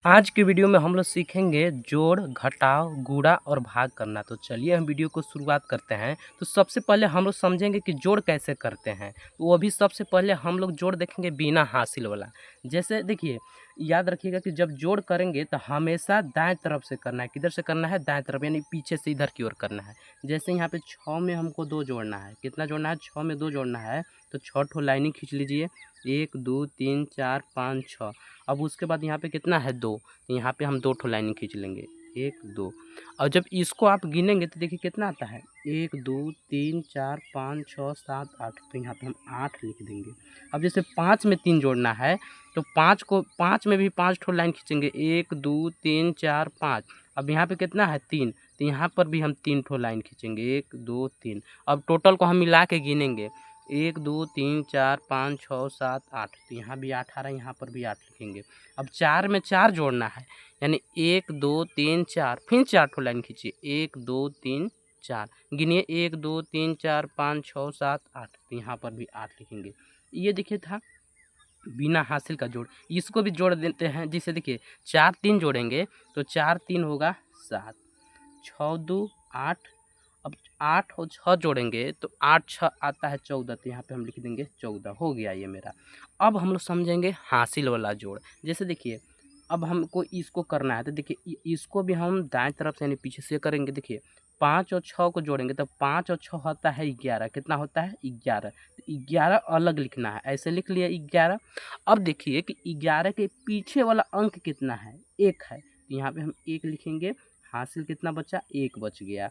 आज की वीडियो में हम लोग सीखेंगे जोड़, घटाव, गुणा और भाग करना। तो चलिए हम वीडियो को शुरुआत करते हैं। तो सबसे पहले हम लोग समझेंगे कि जोड़ कैसे करते हैं। तो वो भी सबसे पहले हम लोग जोड़ देखेंगे बिना हासिल वाला। जैसे देखिए, याद रखिएगा कि जब जोड़ करेंगे तो हमेशा दाएं तरफ से करना है। किधर से करना है? दाएं तरफ, यानी पीछे से इधर की ओर करना है। जैसे यहाँ पे 6 में हमको 2 जोड़ना है। कितना जोड़ना है? 6 में 2 जोड़ना है। तो 6 ठो लाइनिंग खींच लीजिए। 1 2 3 4 5 6। अब उसके बाद यहाँ पे कितना है? 2। यहाँ पे हम 2 ठो लाइनिंग खींच लेंगे। 1 2। और जब इसको आप गिनेंगे तो देखिए कितना आता है? 1 2 3 4 5 6 7 8। तो यहाँ पे हम 8 लिख देंगे। अब जैसे 5 में 3 जोड़ना है तो 5 में भी 5 ठो लाइन खींचेंगे। 1 2 3 4 5। अब यहाँ पे कितना है? 3। तो यहाँ पर भी हम 3 ठो लाइन खींचेंगे। 1 2 3। अब टोटल को हम मिला के गिनेंगे। 1 2 3 4 5 6 7 8। तो यहाँ भी 8 आ रहा है, यहाँ पर भी 8 लिखेंगे। अब 4 में 4 जोड़ना है, यानी 1 2 3 4। फिर 4 ठो लाइन खींचिए। 1 2 3 4। गिनिए। 1 2 3 4 5 6 7 8। तो यहाँ पर भी 8 लिखेंगे। ये देखिए था बिना हासिल का जोड़। इसको भी जोड़ देते हैं। जिसे देखिए 4 3 जोड़ेंगे तो 4 3 होगा 7। 6 2 8। अब 8 और 6 जोड़ेंगे तो 8 6 आता है 14। तो यहाँ पे हम लिख देंगे 14। हो गया ये मेरा। अब हम लोग समझेंगे हासिल वाला जोड़। जैसे देखिए, अब हमको इसको करना है तो देखिए इसको भी हम दाएं तरफ से यानी पीछे से करेंगे। देखिए 5 और 6 को जोड़ेंगे तो 5 और 6 होता है 11। कितना होता है? 11। तो 11 अलग लिखना है। ऐसे लिख लिया 11। अब देखिए कि 11 के पीछे वाला अंक कितना है? 1 है। तो यहाँ पे हम 1 लिखेंगे। हासिल कितना बचा? 1 बच गया।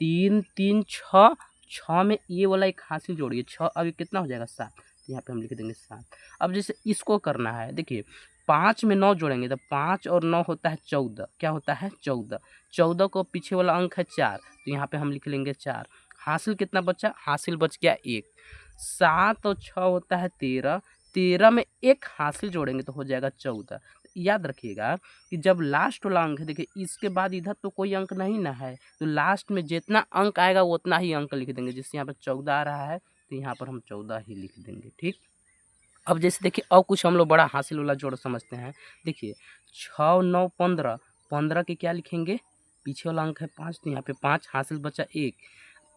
3 3 6। 6 में ये वाला एक हासिल जोड़िए। 6 अभी कितना हो जाएगा? 7। तो यहाँ पे हम लिख देंगे 7। अब जैसे इसको करना है, देखिए 5 में 9 जोड़ेंगे तो 5 और 9 होता है 14। क्या होता है? 14। 14 को पीछे वाला अंक है 4। तो यहाँ पे हम लिख लेंगे 4। हासिल कितना बचा? हासिल बच गया 1। 7 और 6 होता है 13। 13 में एक हासिल जोड़ेंगे तो हो जाएगा 14। याद रखिएगा कि जब लास्ट वाला अंक है, देखिए इसके बाद इधर तो कोई अंक नहीं ना है, तो लास्ट में जितना अंक आएगा वो उतना ही अंक लिख देंगे। जैसे यहाँ पर 14 आ रहा है तो यहाँ पर हम 14 ही लिख देंगे। ठीक। अब जैसे देखिए और कुछ हम लोग बड़ा हासिल वाला जोड़ समझते हैं। देखिए 6 9 15। 15 के क्या लिखेंगे? पीछे वाला अंक है 5। तो यहाँ पे 5 हासिल बचा 1।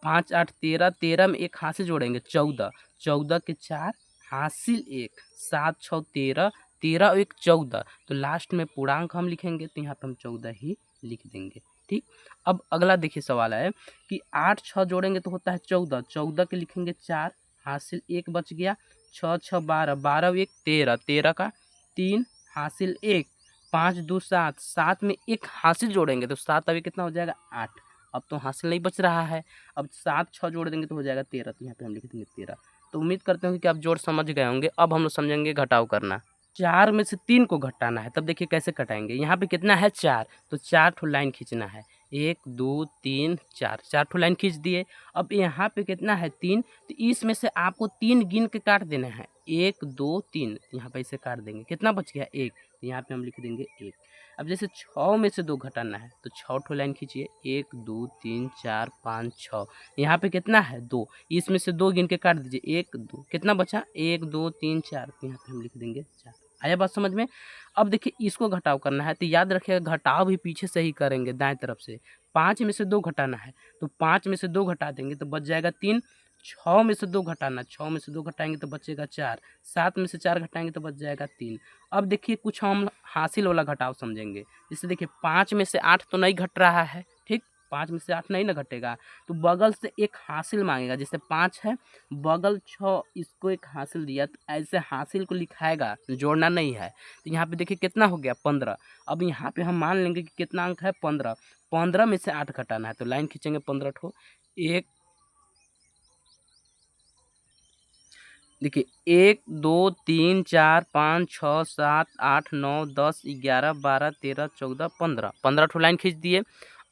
5 8 13। 13 में एक हासिल जोड़ेंगे 14। 14 के 4 हासिल 1। 7 6 13। 13 और 1 14। तो लास्ट में पूर्णांक हम लिखेंगे तो यहाँ पे हम 14 ही लिख देंगे। ठीक। अब अगला देखिए सवाल है कि 8 6 जोड़ेंगे तो होता है 14। 14 के लिखेंगे 4। हासिल 1 बच गया। 6 6 12। 12 और 1 13। 13 का 3 हासिल 1। 5 2 7। 7 में एक हासिल जोड़ेंगे तो 7 अभी कितना हो जाएगा? 8। अब तो हासिल नहीं बच रहा है। अब 7 6 जोड़ देंगे तो हो जाएगा 13। तो यहाँ पे हम लिख देंगे 13। तो उम्मीद करते हैं कि आप जोड़ समझ गए होंगे। अब हम लोग समझेंगे घटाव करना। 4 में से 3 को घटाना है। तब देखिए कैसे घटाएंगे। यहाँ पे कितना है? 4। तो 4 ठो लाइन खींचना है। 1 2 3 4। 4 ठो लाइन खींच दिए। अब यहाँ पे कितना है? 3। तो इसमें से आपको 3 गिन के काट देना है। 1 2 3। यहाँ पे इसे काट देंगे। कितना बच गया? 1। तो यहाँ पे हम लिख देंगे 1। अब जैसे 6 में से 2 घटाना है तो 6 ठो लाइन खींचिए। 1 2 3 4 5 6। यहाँ पे कितना है? 2। इसमें से 2 गिन के काट दीजिए। 1 2। कितना बचा? 1 2 3 4। तो यहाँ पे हम लिख देंगे 4। आया बात समझ में? अब देखिए इसको घटाव करना है तो याद रखिएगा घटाव भी पीछे से ही करेंगे, दाएं तरफ से। 5 में से 2 घटाना है तो 5 में से 2 घटा देंगे तो बच जाएगा 3। 6 में से 2 घटाना, 6 में से 2 घटाएंगे तो बचेगा 4। 7 में से 4 घटाएंगे तो बच जाएगा 3। अब देखिए कुछ हम हासिल वाला घटाव समझेंगे। जैसे देखिए 5 में से 8 तो नहीं घट रहा है। ठीक। 5 में से 8 नहीं ना घटेगा तो बगल से एक हासिल मांगेगा। जैसे 5 है, बगल 6, इसको एक हासिल दिया तो ऐसे हासिल को लिखाएगा, जोड़ना नहीं है। तो यहाँ पे देखिए कितना हो गया? 15। अब यहाँ पे हम मान लेंगे कि कितना अंक है? 15। 15 में से 8 घटाना है तो लाइन खींचेंगे 15 ठो। एक देखिए 1 2 3 4 5 6 7 8 9 10 11 12 13 14 15। 15 ठो लाइन खींच दिए।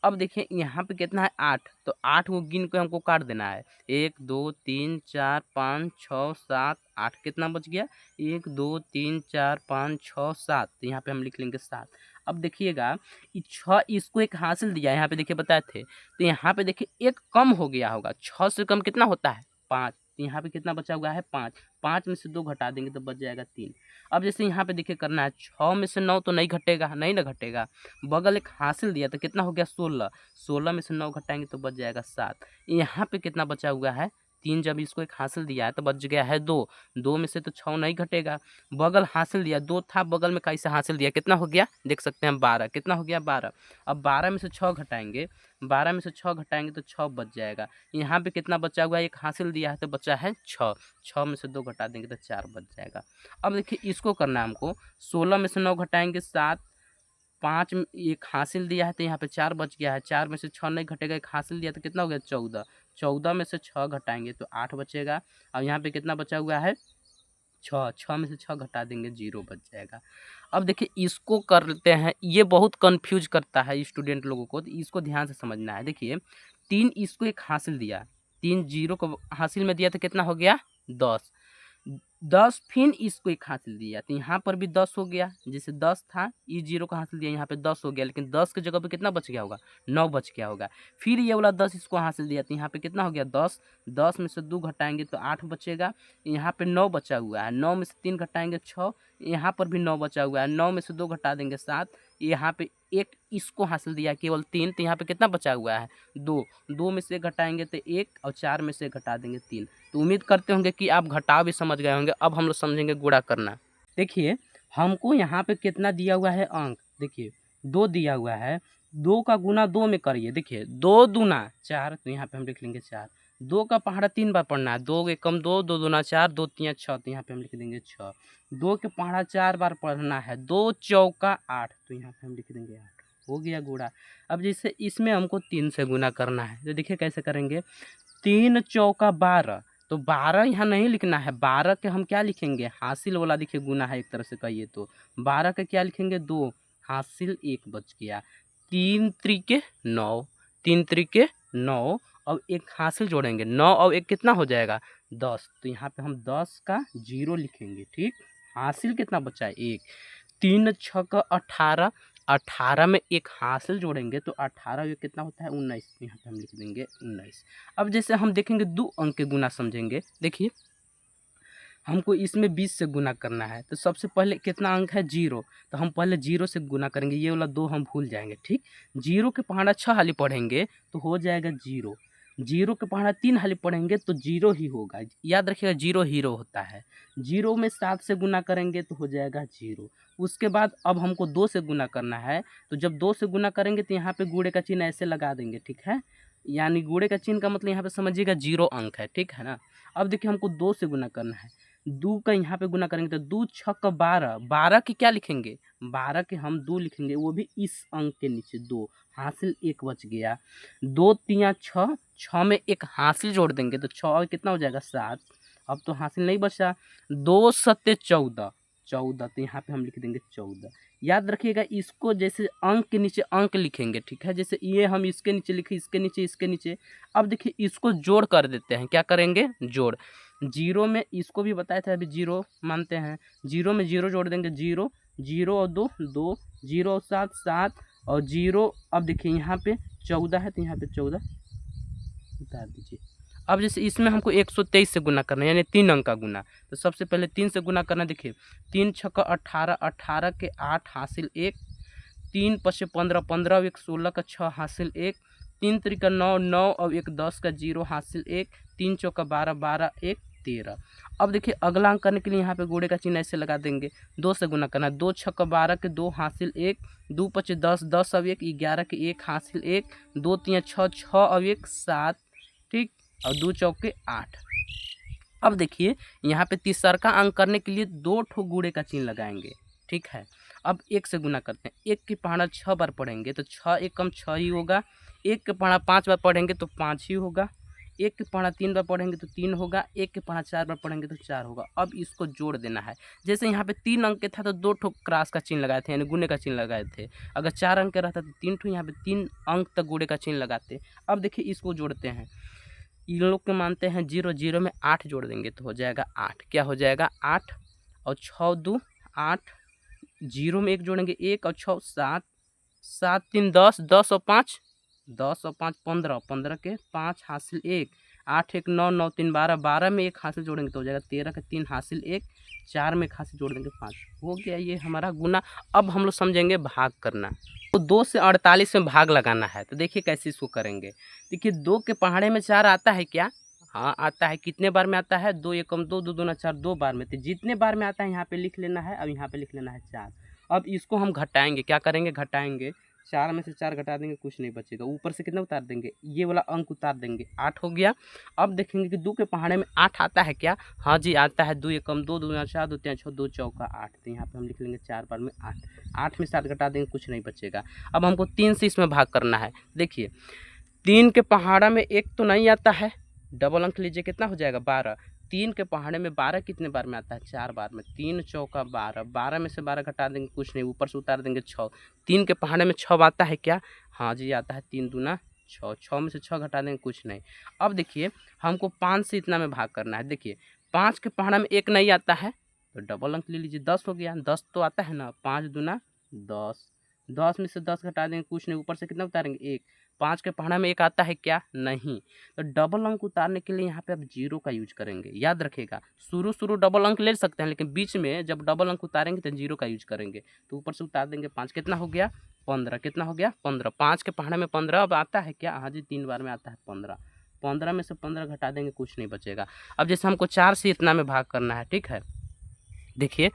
अब देखिए यहाँ पे कितना है? 8। तो 8 को गिन के हमको काट देना है। 1 2 3 4 5 6 7 8। कितना बच गया? 1 2 3 4 5 6 7। तो यहाँ पे हम लिख लेंगे 7। अब देखिएगा 6 इसको एक हासिल दिया। यहाँ पे देखिए बताए थे तो यहाँ पे देखिए एक कम हो गया होगा। 6 से कम कितना होता है? 5। तो यहाँ पे कितना बचा हुआ है 5। 5 में से 2 घटा देंगे तो बच जाएगा 3। अब जैसे यहाँ पे देखिए करना है 6 में से 9 तो नहीं घटेगा, नहीं ना घटेगा। बगल एक हासिल दिया तो कितना हो गया 16। 16 में से 9 घटाएंगे तो बच जाएगा 7। यहाँ पे कितना बचा हुआ है 3। जब इसको एक हासिल दिया है तो बच गया है 2। 2 में से तो 6 नहीं घटेगा। बगल हासिल दिया 2 था, बगल में कैसे हासिल दिया कितना हो गया देख सकते हैं 12। कितना हो गया 12। अब 12 में से 6 घटाएंगे, 12 में से 6 घटाएंगे तो 6 बच जाएगा। यहाँ पे कितना बचा हुआ है एक हासिल दिया है तो बचा है 6। 6 में से 2 घटा देंगे तो 4 बच जाएगा। अब देखिए इसको करना है हमको 16 में से 9 घटाएंगे 7। 5 में एक हासिल दिया है तो यहाँ पे 4 बच गया है। 4 में से 6 नहीं घटेगा, एक हासिल दिया तो कितना हो गया 14। 14 में से 6 घटाएंगे तो 8 बचेगा। अब यहाँ पे कितना बचा हुआ है 6। 6 में से 6 घटा देंगे 0 बच जाएगा। अब देखिए इसको कर लेते हैं, ये बहुत कन्फ्यूज करता है स्टूडेंट लोगों को, तो इसको ध्यान से समझना है। देखिए 3 इसको एक हासिल दिया, 3 0 को हासिल में दिया तो कितना हो गया 10। 10 फिर इसको एक हासिल दिया तो यहाँ पर भी 10 हो गया। जैसे 10 था ये 0 का हासिल दिया यहाँ पे 10 हो गया, लेकिन 10 की जगह पे कितना बच गया होगा 9 बच गया होगा। फिर ये वाला 10 इसको हासिल दिया तो यहाँ पे कितना हो गया 10। 10 में से 2 घटाएंगे तो 8 बचेगा। यहाँ पे 9 बचा हुआ है, 9 में से 3 घटाएंगे 6। यहाँ पर भी 9 बचा हुआ है, 9 में से 2 घटा देंगे 7। यहाँ पे एक इसको हासिल दिया केवल 3, तो यहाँ पे कितना बचा हुआ है 2। 2 में से एक घटाएंगे तो 1 और 4 में से एक घटा देंगे 3। तो उम्मीद करते होंगे कि आप घटाव भी समझ गए होंगे। अब हम लोग समझेंगे गुणा करना। देखिए हमको यहाँ पे कितना दिया हुआ है अंक, देखिए 2 दिया हुआ है। 2 का गुना 2 में करिए, देखिए 2 दूना 4, तो यहाँ पे हम लिख लेंगे 4। 2 का पहाड़ा 3 बार पढ़ना है, 2 एकम 2, 2 दूना 4, 2 तिया 6, तो यहाँ पे हम लिख देंगे 6। 2 के पहाड़ा 4 बार पढ़ना है, 2 चौका 8, तो यहाँ पे हम लिख देंगे 8। हो गया गुणा। अब जैसे इसमें हमको 3 से गुना करना है, तो देखिए कैसे करेंगे। 3 चौका 12, तो 12 यहाँ नहीं लिखना है, 12 के हम क्या लिखेंगे हासिल वाला, देखिए गुना है एक तरह से कहिए तो। 12 के क्या लिखेंगे 2, हासिल 1 बच गया। 3 त्रिके 9, 3 त्रिके 9, और एक हासिल जोड़ेंगे 9 और 1 कितना हो जाएगा 10, तो यहाँ पे हम 10 का 0 लिखेंगे। ठीक, हासिल कितना बचा है 1। 3 छक 18, 18 में एक हासिल जोड़ेंगे तो 18 ये कितना होता है 19, यहाँ पे हम लिख देंगे 19। अब जैसे हम देखेंगे 2 अंक के गुना समझेंगे। देखिए हमको इसमें 20 से गुना करना है, तो सबसे पहले कितना अंक है 0, तो हम पहले 0 से गुना करेंगे, ये वाला 2 हम भूल जाएंगे। ठीक, 0 के पहाड़ा 6 हाली पढ़ेंगे तो हो जाएगा 0। 0 के पहाड़ा 3 हाली पढ़ेंगे तो 0 ही होगा, याद रखिएगा 0 हीरो होता है। 0 में 7 से गुना करेंगे तो हो जाएगा 0। उसके बाद अब हमको 2 से गुना करना है, तो जब 2 से गुना करेंगे तो यहाँ पे गुणे का चिन्ह ऐसे लगा देंगे। ठीक है, यानी गुणे का चिन्ह का मतलब यहाँ पे समझिएगा 0 अंक है। ठीक है ना। अब देखिए हमको 2 से गुना करना है, 2 का यहाँ पे गुना करेंगे तो 2 छक 12, 12 के क्या लिखेंगे 12 के हम 2 लिखेंगे, वो भी इस अंक के नीचे 2, हासिल 1 बच गया। 2 तिया 6, 6 में एक हासिल जोड़ देंगे तो 6 कितना हो जाएगा 7। अब तो हासिल नहीं बचा। 2 सत्ते 14, 14, तो यहाँ पे हम लिख देंगे 14। याद रखिएगा इसको जैसे अंक के नीचे अंक लिखेंगे। ठीक है, जैसे ये हम इसके नीचे लिखे, इसके नीचे, इसके नीचे। अब देखिए इसको जोड़ कर देते हैं, क्या करेंगे जोड़। 0 में इसको भी बताया था अभी 0 मानते हैं, 0 में 0 जोड़ देंगे 0, 0 और 2 2, 0 और 7 7, और 0। अब देखिए यहाँ पे 14 है तो यहाँ पे 14 उतार दीजिए। अब जैसे इसमें हमको 123 से गुना करना है, यानी 3 अंक का गुना, तो सबसे पहले 3 से गुना करना। देखिए 3 छक्का 18, 18 के 8 हासिल 1, 3 पचे 15, 15 और 1 16 का 6 हासिल 1, 3 त्रिका 9, 9 और 1 10 का 0 हासिल 1, 3 चौका 12, 12 1 13। अब देखिए अगला अंक करने के लिए यहाँ पे गुणे का चिन्ह ऐसे लगा देंगे, 2 से गुना करना। 2 छक्का 12 के 2 हासिल 1, 2 पचे 10, 10 और 1 11 के 1 हासिल 1, 2 तिया 6, 6 और 1 7। ठीक, और 2 चौके 8। अब देखिए यहाँ पे तीसरा अंक करने के लिए 2 ठो गुणे का चिन्ह लगाएंगे। ठीक है, अब 1 से गुना करते हैं। 1 के पहाड़ा 6 बार पढ़ेंगे तो 6 एकम 6 ही होगा। 1 के पहाड़ा 5 बार पढ़ेंगे तो 5 ही होगा। 1 के पहाड़ा 3 बार पढ़ेंगे तो 3 होगा। 1 के पहाड़ा 4 बार पढ़ेंगे तो 4 होगा। अब इसको जोड़ देना है। जैसे यहाँ पे 3 अंक के था तो 2 ठो क्रॉस का चिन्ह लगाए थे, यानी गुणे का चिन्ह लगाए थे। अगर 4 अंक का रहता तो 3 ठो यहाँ पे 3 अंक तक गुणे का चिन्ह लगाते। अब देखिए इसको जोड़ते हैं, इन लोग के मानते हैं 0, 0 में 8 जोड़ देंगे तो हो जाएगा 8। क्या हो जाएगा 8, और 6 2 8, 0 में 1 जोड़ेंगे 1, और 6 7, 7 3 10, 10 और 5 10 और 5 15, 15 के 5 हासिल 1, 8 1 9 9 3 12, 12 में 1 हासिल जोड़ेंगे तो हो जाएगा 13 के 3 हासिल 1, 4 में 1 हासिल जोड़ देंगे 5, हो गया ये हमारा गुना। अब हम लोग समझेंगे भाग करना। तो 2 से 48 में भाग लगाना है, तो देखिए कैसे इसको करेंगे। देखिए 2 के पहाड़े में 4 आता है क्या? हाँ आता है। कितने बार में आता है? 2 एकम 2, 2 दूना 4, 2 बार में। तो जितने बार में आता है यहाँ पे लिख लेना है, अब यहाँ पे लिख लेना है 4। अब इसको हम घटाएंगे, क्या करेंगे? घटाएंगे। 4 में से 4 घटा देंगे, कुछ नहीं बचेगा। ऊपर से कितना उतार देंगे? ये वाला अंक उतार देंगे, 8 हो गया। अब देखेंगे कि 2 के पहाड़े में 8 आता है क्या? हाँ जी आता है। 2 एकम 2, 2 दूना 4, 2 तीन 6, 2 चौका 8। तो यहाँ पे हम लिख लेंगे 4 बार में 8। 8 में 7 घटा देंगे, कुछ नहीं बचेगा। अब हमको 3 से इसमें भाग करना है। देखिए 3 के पहाड़ा में 1 तो नहीं आता है, डबल अंक लीजिए, कितना हो जाएगा? 12। 3 के पहाड़े में 12 कितने बार में आता है? 4 बार में। 3 चौका 12, 12 में से 12 घटा देंगे, कुछ नहीं, ऊपर से उतार देंगे 6। 3 के पहाड़े में 6 आता है क्या? हाँ जी आता है। 3 दूना 6, 6 में से 6 घटा देंगे, कुछ नहीं। अब देखिए हमको 5 से इतना में भाग करना है। देखिए 5 के पहाड़ा में 1 नहीं आता है, तो डबल अंक ले लीजिए, 10 हो गया। 10 तो आता है ना, 5 दूना 10, 10 में से 10 घटा देंगे, कुछ नहीं, ऊपर से कितना उतारेंगे? 1। 5 के पहाड़ा में 1 आता है क्या? नहीं। तो डबल अंक उतारने के लिए यहाँ पे आप 0 का यूज करेंगे, याद रखिएगा। शुरू डबल अंक ले सकते हैं, लेकिन बीच में जब डबल अंक उतारेंगे तो 0 का यूज करेंगे। तो ऊपर से उतार देंगे 5, कितना हो गया? 15। कितना हो गया? 15। 5 के पहाड़े में 15 अब आता है क्या? हाँ जी 3 बार में आता है 15। 15 में से 15 घटा देंगे, कुछ नहीं बचेगा। अब जैसे हमको 4 से इतना में भाग करना है, ठीक है। देखिए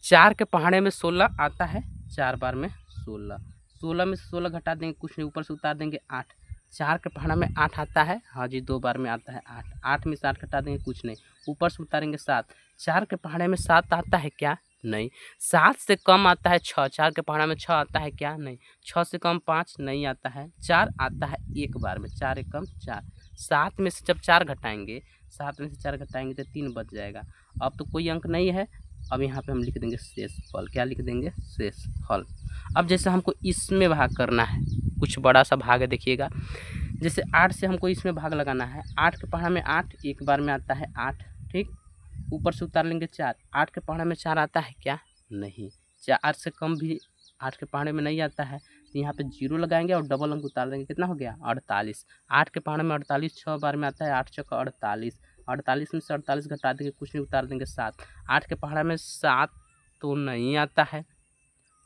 4 के पहाड़े में 16 आता है, 4 बार में 16। 16 में से 16 घटा देंगे, कुछ नहीं, ऊपर से उतार देंगे 8। 4 के पहाड़ा में 8 आता है, हाँ जी 2 बार में आता है 8। 8 में से 8 घटा देंगे, कुछ नहीं, ऊपर से उतारेंगे 7। 4 के पहाड़े में 7 आता है क्या? नहीं। 7 से कम आता है 6। 4 के पहाड़ा में 6 आता है क्या? नहीं। 6 से कम 5 नहीं आता है। 4 आता है 1 बार में, 4 एकम 4। 7 में से जब 4 घटाएंगे, 7 में से 4 घटाएंगे तो 3 बच जाएगा। अब तो कोई अंक नहीं है। अब यहाँ पे हम लिख देंगे शेषफल। क्या लिख देंगे? शेषफल। अब जैसे हमको इसमें भाग करना है, कुछ बड़ा सा भाग है, देखिएगा। जैसे 8 से हमको इसमें भाग लगाना है। 8 के पहाड़ा में 8 एक बार में आता है 8, ठीक। ऊपर से उतार लेंगे 4। 8 के पहाड़ा में 4 आता है क्या? नहीं। 4 से कम भी 8 के पहाड़े में नहीं आता है, तो यहाँ पे 0 लगाएंगे और डबल अंक उतार देंगे। कितना हो गया? 48। 8 के पहाड़े में 48 6 बार में आता है, 8 चौका 48। 48 में से 48 घटा देंगे, कुछ नहीं, उतार देंगे 7। 8 के पहाड़ा में 7 तो नहीं आता है,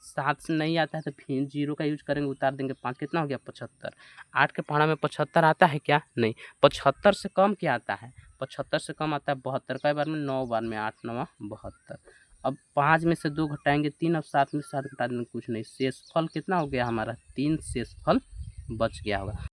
7 से नहीं आता है तो फिर 0 का यूज करेंगे, उतार देंगे 5। कितना हो गया? 75। 8 के पहाड़ा में 75 आता है क्या? नहीं। 75 से कम क्या आता है? 75 से कम आता है 72। कई बार में? 9 बार में। 8 9 72। अब 5 में से 2 घटाएंगे 3, अब 7 में से 7 घटा देंगे, कुछ नहीं। शेषफल कितना हो गया हमारा? 3 शेषफल बच गया होगा।